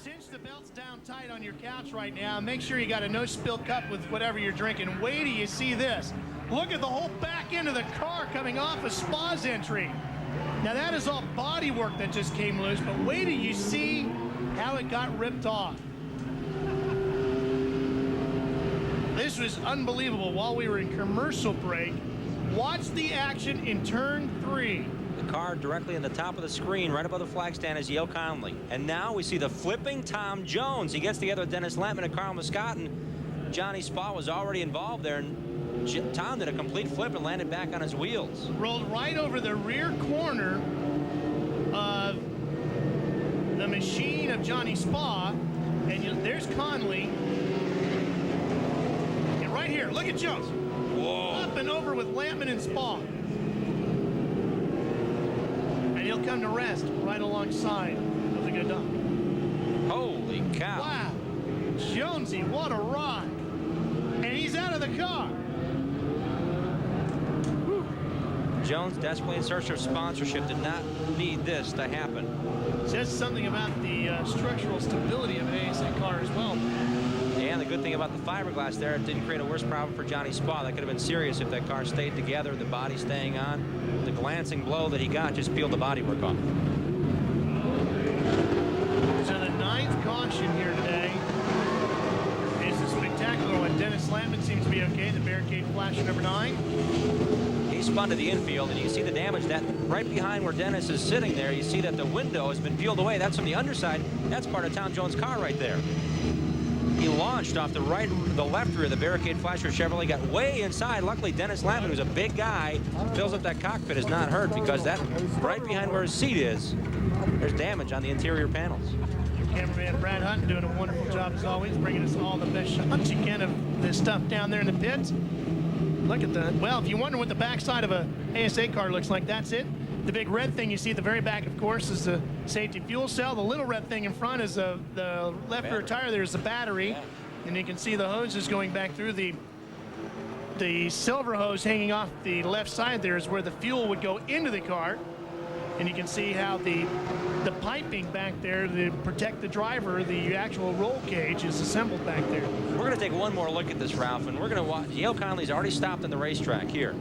Cinch the belts down tight on your couch right now. Make sure you got a no-spill cup with whatever you're drinking. Wait till you see this. Look at the whole back end of the car coming off of Spa's entry. Now that is all body work that just came loose, but wait till you see how it got ripped off. This was unbelievable. While we were in commercial break, watch the action in turn 3. The car directly in the top of the screen, right above the flag stand, is Yale Conley. And now we see the flipping Tom Jones. He gets together with Dennis Lampman and Carl Muscattin. Johnny Spa was already involved there, and Tom did a complete flip and landed back on his wheels. Rolled right over the rear corner of the machine of Johnny Spa, and there's Conley. And right here, look at Jones. Whoa. Up and over with Lampman and Spa. And he'll come to rest right alongside of the good dog. Holy cow. Wow. Jonesy, what a ride. And he's out of the car. Whew. Jones, desperately in search of sponsorship, did not need this to happen. Says something about the structural stability of an ASA car as well. And the good thing about the fiberglass there, it didn't create a worse problem for Johnny Spa. That could have been serious if that car stayed together, the body staying on. The glancing blow that he got just peeled the bodywork off. So the 9th caution here today is a spectacular one. Dennis Lampman seems to be okay. The barricade flasher number 9. He spun to the infield, and you see the damage that right behind where Dennis is sitting there. You see that the window has been peeled away. That's from the underside. That's part of Tom Jones' car right there. He launched off the left rear of the barricade flasher Chevrolet, got way inside. Luckily, Dennis Lampman, who's a big guy, fills up that cockpit, is not hurt, because that right behind where his seat is, there's damage on the interior panels. Cameraman Brad Hunt doing a wonderful job as always, bringing us all the best shots you can of this stuff down there in the pits. Look at that. Well, if you wonder what the backside of a ASA car looks like, that's it. The big red thing you see at the very back, of course, is the safety fuel cell. The little red thing in front is the left rear tire. There's the battery. And you can see the hoses going back through. The silver hose hanging off the left side there is where the fuel would go into the car. And you can see how the piping back there to protect the driver, the actual roll cage, is assembled back there. We're going to take one more look at this, Ralph, and we're going to watch. Yale Conley's already stopped on the racetrack here.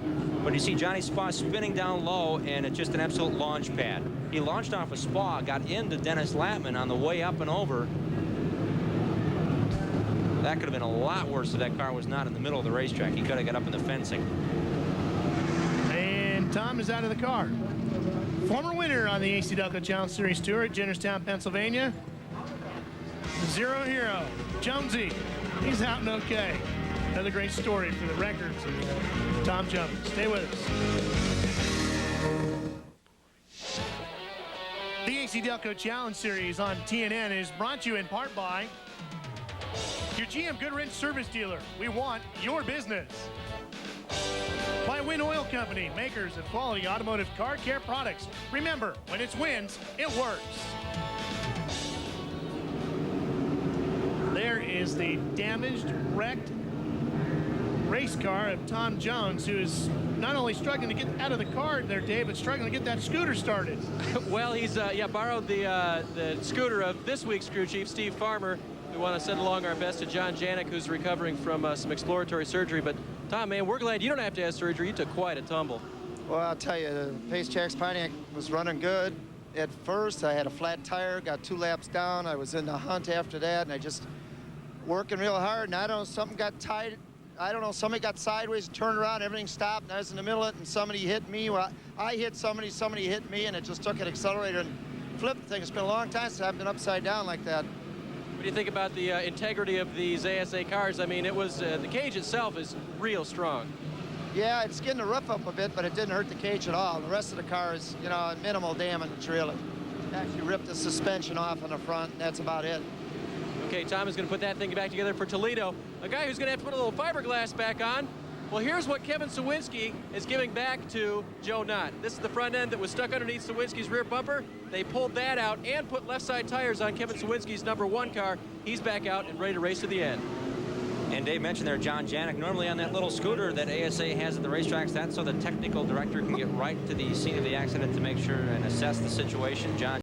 But you see Johnny Spa spinning down low, and it's just an absolute launch pad. He launched off a Spa, got into Dennis Lampman on the way up and over. That could have been a lot worse if that car was not in the middle of the racetrack. He could have got up in the fencing. And Tom is out of the car. Former winner on the ASA Delco Challenge Series Tour at Jennerstown, Pennsylvania. Zero Hero, Jonesy. He's out and okay. Another great story for the records. Tom Jones. Stay with us. The ASA Delco Challenge Series on TNN is brought to you in part by your GM Goodwrench service dealer. We want your business. By Win Oil Company, makers of quality automotive car care products. Remember, when it's wins, it works. There is the damaged, wrecked race car of Tom Jones, who is not only struggling to get out of the car there, Dave, but struggling to get that scooter started. Well, he's borrowed the scooter of this week's crew chief, Steve Farmer. We want to send along our best to John Janik, who's recovering from some exploratory surgery. But Tom, man, we're glad you don't have to have surgery. You took quite a tumble. Well, I'll tell you, the Pace Jacks Pontiac was running good. At first, I had a flat tire, got 2 laps down. I was in the hunt after that, and I just working real hard. And I don't know, something got tied. I don't know, somebody got sideways and turned around, everything stopped, and I was in the middle of it, and somebody hit me. Well, I hit somebody, somebody hit me, and it just took an accelerator and flipped the thing. It's been a long time since I've been upside down like that. What do you think about the integrity of these ASA cars? I mean, it was the cage itself is real strong. Yeah, it's getting the roof up a bit, but it didn't hurt the cage at all. The rest of the car is, you know, minimal damage, really. Actually ripped the suspension off on the front, and that's about it. Okay, Tom is going to put that thing back together for Toledo. A guy who's going to have to put a little fiberglass back on. Well, here's what Kevin Sawinski is giving back to Joe Knott. This is the front end that was stuck underneath Sawinski's rear bumper. They pulled that out and put left side tires on Kevin Sawinski's #1 car. He's back out and ready to race to the end. And Dave mentioned there John Janik. Normally on that little scooter that ASA has at the racetracks, that's so the technical director can get right to the scene of the accident to make sure and assess the situation. John